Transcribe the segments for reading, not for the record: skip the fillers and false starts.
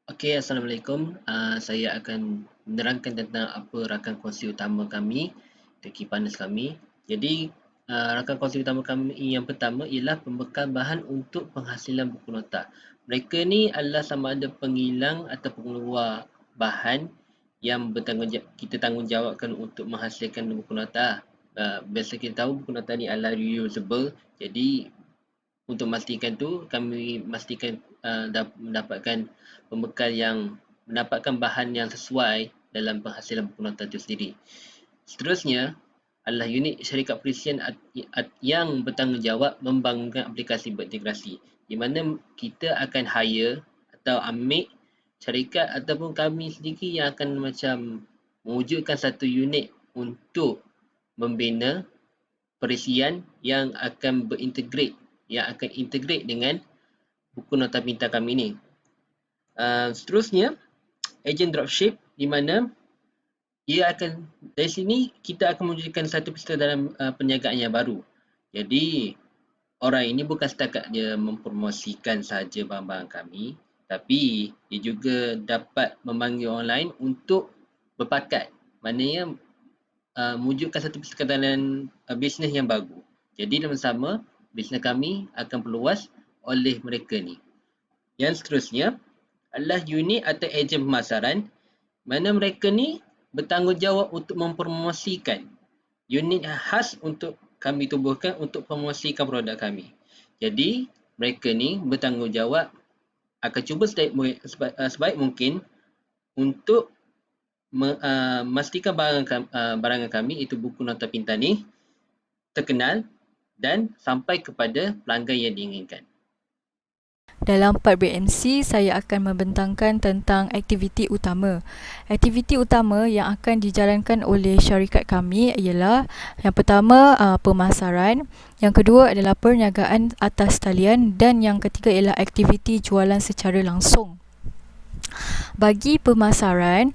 Okey, Assalamualaikum. Saya akan menerangkan tentang apa rakan kongsi utama kami, daki panas kami. Jadi, rakan kongsi utama kami yang pertama ialah pembekal bahan untuk penghasilan buku nota. Mereka ni adalah sama ada pengilang atau pengeluar bahan yang kita tanggungjawabkan untuk menghasilkan buku nota. Biasa kita tahu buku nota ni adalah reusable. Jadi, untuk memastikan tu, kami memastikan mendapatkan pembekal yang mendapatkan bahan yang sesuai dalam penghasilan buku nota itu sendiri. Seterusnya adalah unit syarikat perisian yang bertanggungjawab membangunkan aplikasi berintegrasi, di mana kita akan hire atau ambil syarikat ataupun kami sendiri yang akan macam mewujudkan satu unit untuk membina perisian yang akan integrate dengan buku nota pintar kami ni. Seterusnya, ejen dropship, di mana dari sini kita akan mewujudkan satu pistol dalam perniagaan yang baru. Jadi, orang ini bukan setakat dia mempromosikan saja barang-barang kami, tapi dia juga dapat memanggil orang lain untuk berpakat. Maknanya mewujudkan satu persekitaran bisnes yang baru. Jadi dengan sama, bisnes kami akan perluas oleh mereka ni. Yang seterusnya adalah unit atau ejen pemasaran, mana mereka ni bertanggungjawab untuk mempromosikan unit khas untuk kami tubuhkan untuk promosikan produk kami. Jadi mereka ni bertanggungjawab akan cuba sebaik mungkin untuk memastikan barangan kami, itu buku nota pintar ni, terkenal dan sampai kepada pelanggan yang diinginkan. Dalam part BMC, saya akan membentangkan tentang aktiviti utama. Aktiviti utama yang akan dijalankan oleh syarikat kami ialah yang pertama pemasaran, yang kedua adalah perniagaan atas talian dan yang ketiga ialah aktiviti jualan secara langsung. Bagi pemasaran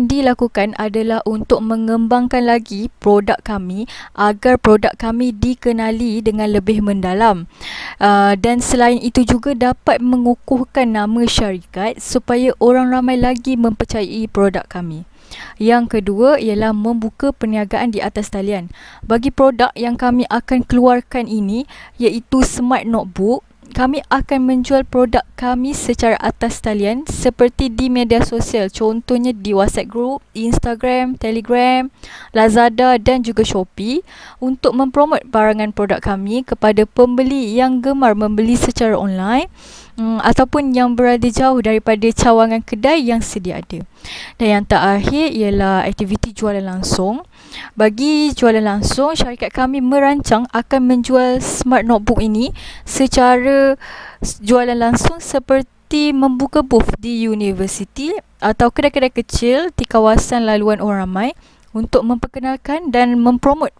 dilakukan adalah untuk mengembangkan lagi produk kami agar produk kami dikenali dengan lebih mendalam. Dan selain itu juga dapat mengukuhkan nama syarikat supaya orang ramai lagi mempercayai produk kami. Yang kedua ialah membuka perniagaan di atas talian. Bagi produk yang kami akan keluarkan ini, iaitu smart notebook, kami akan menjual produk kami secara atas talian seperti di media sosial, contohnya di WhatsApp group, Instagram, Telegram, Lazada dan juga Shopee, untuk mempromot barangan produk kami kepada pembeli yang gemar membeli secara online ataupun yang berada jauh daripada cawangan kedai yang sedia ada. Dan yang terakhir ialah aktiviti jualan langsung. Bagi jualan langsung, syarikat kami merancang akan menjual smart notebook ini secara jualan langsung seperti membuka booth di universiti atau kedai-kedai kecil di kawasan laluan orang ramai untuk memperkenalkan dan mempromot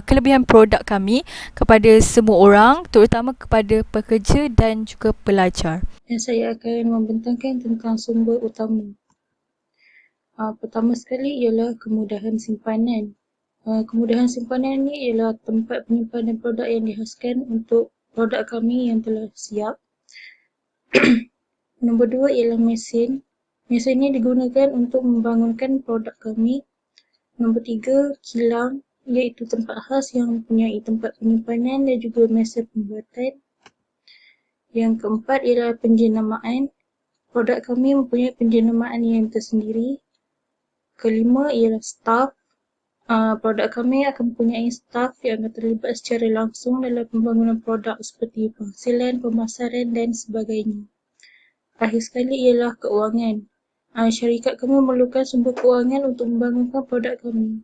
kelebihan produk kami kepada semua orang, terutama kepada pekerja dan juga pelajar. Dan saya akan membentangkan tentang sumber utama. Pertama sekali ialah kemudahan simpanan. Kemudahan simpanan ni ialah tempat penyimpanan produk yang dihasilkan untuk produk kami yang telah siap. Nombor dua ialah mesin. Mesin ini digunakan untuk membangunkan produk kami. Nombor tiga, kilang, iaitu tempat khas yang mempunyai tempat penyimpanan dan juga masa pembuatan. Yang keempat ialah penjenamaan. Produk kami mempunyai penjenamaan yang tersendiri. Kelima ialah staf. Produk kami akan mempunyai staf yang akan terlibat secara langsung dalam pembangunan produk seperti penghasilan, pemasaran dan sebagainya. Akhir sekali ialah keuangan. Syarikat kami memerlukan sumber keuangan untuk membangunkan produk kami.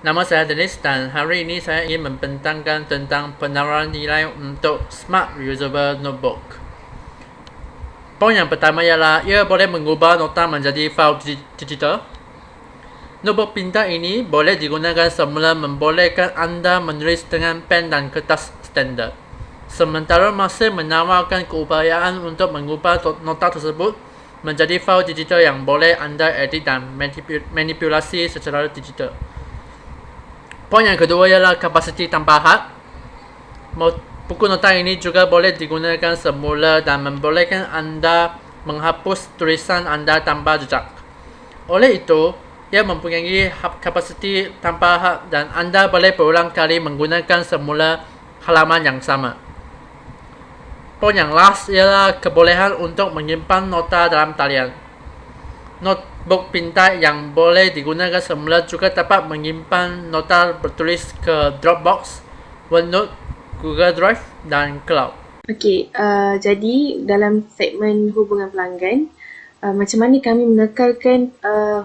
Nama saya Dennis dan hari ini saya ingin membentangkan tentang penawaran nilai untuk Smart Reusable Notebook. Poin yang pertama ialah ia boleh mengubah nota menjadi file digital. Notebook pintar ini boleh digunakan semula membolehkan anda menulis dengan pen dan kertas standard. Sementara masih menawarkan keupayaan untuk mengubah nota tersebut menjadi file digital yang boleh anda edit dan manipulasi secara digital. Poin yang kedua ialah kapasiti tanpa had. Buku nota ini juga boleh digunakan semula dan membolehkan anda menghapus tulisan anda tanpa jejak. Oleh itu, ia mempunyai kapasiti tanpa had dan anda boleh berulang kali menggunakan semula halaman yang sama. Poin yang last ialah kebolehan untuk menyimpan nota dalam talian. Notebook pintar yang boleh digunakan semula juga dapat menyimpan nota bertulis ke Dropbox, OneNote, Google Drive dan Cloud. Okey, jadi dalam segmen hubungan pelanggan, macam mana kami mengekalkan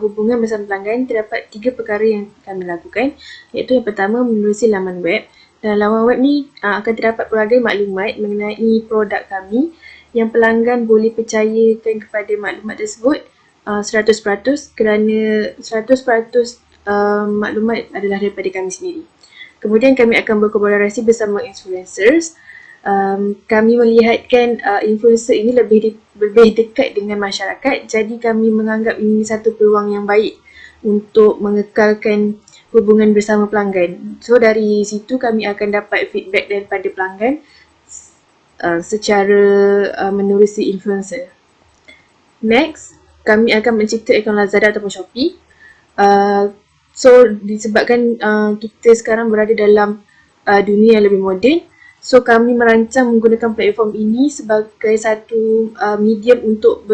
hubungan bersama pelanggan, terdapat 3 perkara yang kami lakukan, iaitu yang pertama menerusi laman web. Dan laman web ni akan terdapat pelbagai maklumat mengenai produk kami yang pelanggan boleh percayakan kepada maklumat tersebut 100% kerana 100% maklumat adalah daripada kami sendiri. Kemudian kami akan berkolaborasi bersama influencers. Kami melihatkan influencer ini lebih dekat dengan masyarakat, jadi kami menganggap ini satu peluang yang baik untuk mengekalkan hubungan bersama pelanggan. So dari situ kami akan dapat feedback daripada pelanggan secara menerusi influencer. Next, kami akan mencipta akaun Lazada ataupun Shopee. So disebabkan kita sekarang berada dalam dunia yang lebih moden, so kami merancang menggunakan platform ini sebagai satu medium untuk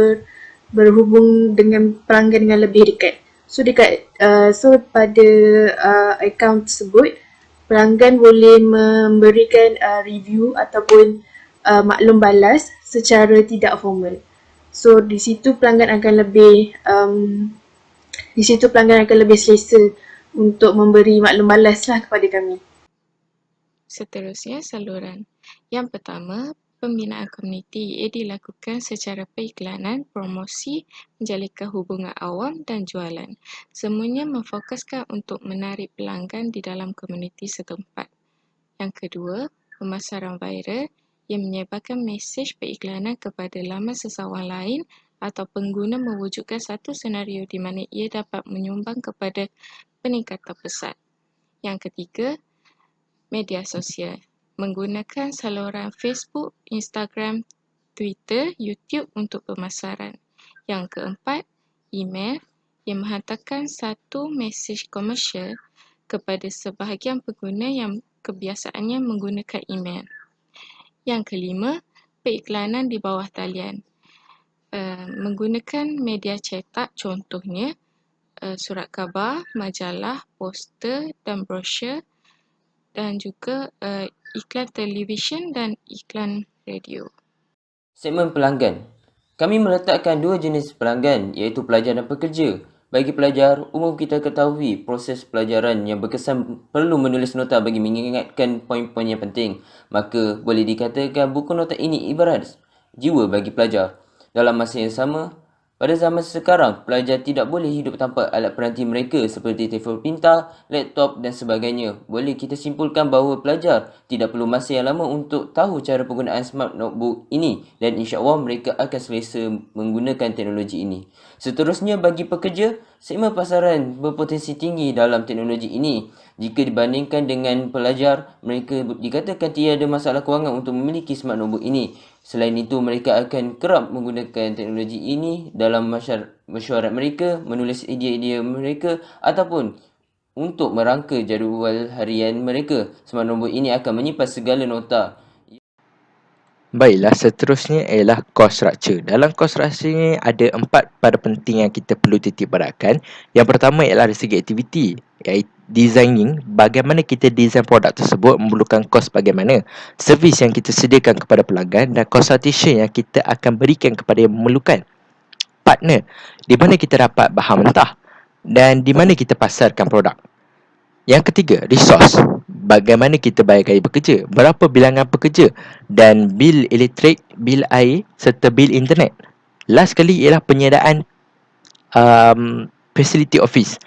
berhubung dengan pelanggan dengan lebih dekat. So pada akaun tersebut, pelanggan boleh memberikan review ataupun maklum balas secara tidak formal. So di situ pelanggan akan lebih selesa untuk memberi maklum balas lah kepada kami. Seterusnya, saluran. Yang pertama, pembinaan komuniti. Ia dilakukan secara periklanan, promosi, menjalinkan hubungan awam dan jualan. Semuanya memfokuskan untuk menarik pelanggan di dalam komuniti setempat. Yang kedua, pemasaran viral yang menyebarkan mesej periklanan kepada laman seseorang lain atau pengguna mewujudkan satu senario di mana ia dapat menyumbang kepada peningkatan pesat. Yang ketiga, media sosial. Menggunakan saluran Facebook, Instagram, Twitter, YouTube untuk pemasaran. Yang keempat, email yang menghantarkan satu mesej komersial kepada sebahagian pengguna yang kebiasaannya menggunakan email. Yang kelima, periklanan di bawah talian. Menggunakan media cetak, contohnya surat khabar, majalah, poster dan brosur, dan juga iklan televisyen dan iklan radio. Segmen pelanggan. Kami meletakkan 2 jenis pelanggan iaitu pelajar dan pekerja. Bagi pelajar, umum kita ketahui proses pelajaran yang berkesan perlu menulis nota bagi mengingatkan poin-poin yang penting. Maka boleh dikatakan buku nota ini ibarat jiwa bagi pelajar. Dalam masa yang sama, pada zaman sekarang, pelajar tidak boleh hidup tanpa alat peranti mereka seperti telefon pintar, laptop dan sebagainya. Boleh kita simpulkan bahawa pelajar tidak perlu masa yang lama untuk tahu cara penggunaan smart notebook ini dan insya-Allah mereka akan selesa menggunakan teknologi ini. Seterusnya bagi pekerja, segmen pasaran berpotensi tinggi dalam teknologi ini. Jika dibandingkan dengan pelajar, mereka dikatakan tiada masalah kewangan untuk memiliki smart notebook ini. Selain itu, mereka akan kerap menggunakan teknologi ini dalam mesyuarat mereka, menulis idea-idea mereka ataupun untuk merangka jadual harian mereka. Smart notebook ini akan menyimpan segala nota. Baiklah, seterusnya ialah cost structure. Dalam cost structure ni ada 4 pada penting yang kita perlu titik beratkan. Yang pertama ialah dari segi aktiviti, iaitu designing. Bagaimana kita design produk tersebut memerlukan kos bagaimana, servis yang kita sediakan kepada pelanggan dan consultation yang kita akan berikan kepada yang memerlukan. Partner, di mana kita dapat bahan mentah dan di mana kita pasarkan produk. Yang ketiga, resource. Bagaimana kita bayar gaji pekerja, berapa bilangan pekerja dan bil elektrik, bil air serta bil internet. Last sekali ialah penyediaan facility office.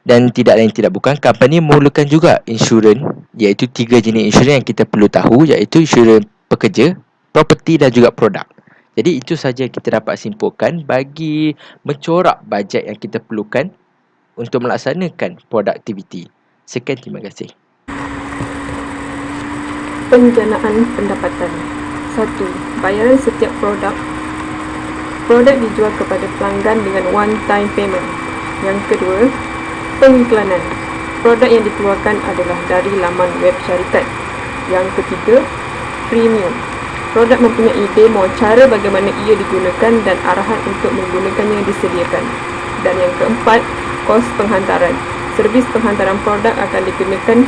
Dan tidak lain tidak bukan, company memerlukan juga insurans, iaitu 3 jenis insurans yang kita perlu tahu, iaitu insurans pekerja, property dan juga produk. Jadi itu saja kita dapat simpulkan bagi mencorak bajet yang kita perlukan untuk melaksanakan produktiviti. Sekian, terima kasih. Perencanaan pendapatan. 1. Bayaran setiap produk. Produk dijual kepada pelanggan dengan one-time payment. Yang kedua, pengiklanan. Produk yang dikeluarkan adalah dari laman web syarikat. Yang ketiga, freemium. Produk mempunyai demo cara bagaimana ia digunakan dan arahan untuk menggunakannya disediakan. Dan yang keempat, kos penghantaran. Servis penghantaran produk akan dikenakan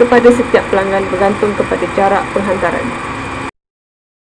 kepada setiap pelanggan bergantung kepada jarak penghantaran.